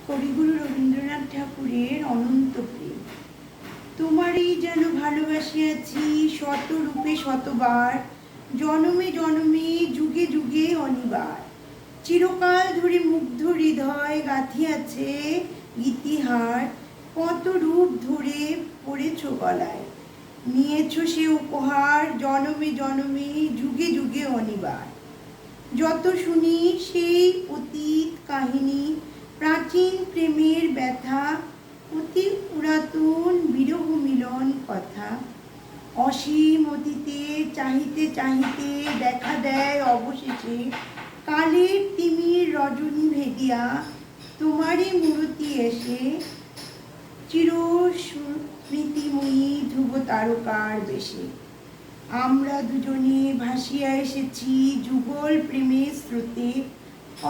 কবিগুরু রবীন্দ্রনাথ ঠাকুরের অনন্ত প্রেম। তোমারই যেন ভালোবাসিয়াছি শত রূপে শতবার, জনমে জনমে যুগে যুগে অনিবার। চিরকাল ধরে মুগ্ধ হৃদয় গাঁথিয়াছে গীতিহার, কত রূপ ধরে পড়েছ গলায়, নিয়েছ সে উপহার জনমে জনমে যুগে যুগে অনিবার। যত শুনি সেই অতীত কাহিনী, প্রাচীন প্রেমের ব্যথা, অতি পুরাতন বিরহ মিলন কথা। অসীম অতীতে চাহিতে চাহিতে দেখা দেয় অবশেষে কালের তিমির রজনী ভেদিয়া তোমারই মূর্তি এসে, চির স্মৃতিময়ী ধ্রুব তারকার বেশে। আমরা দুজনে ভাসিয়া এসেছি যুগল প্রেমের স্রোতে,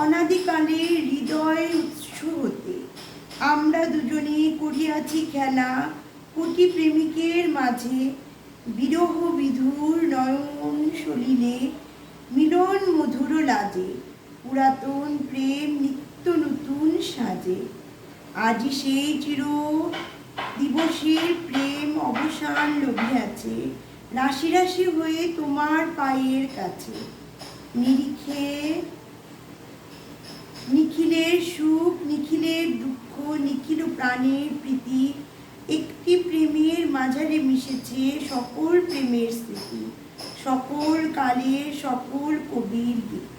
অনাদিকালে হৃদয় উৎস হতে। আমরা দুজনে করিয়াছি খেলা কোটি প্রেমিকের মাঝে, বিরহ বিধুর নয়ন সলিলে মিলন মধুর লাজে। পুরাতন প্রেম নিত্য নতুন সাজে, আজি সেই চির দিবসের প্রেম অবসান লভিয়াছে, রাশি রাশি হয়ে তোমার পায়ের কাছে। নিরিখে নিখিলের সুখ, নিখিলের দুঃখ, নিখিল প্রাণের প্রীতি, একটি প্রেমের মাঝারে মিশেছে সকল প্রেমের স্মৃতি, সকল কালের সকল কবির গীতি।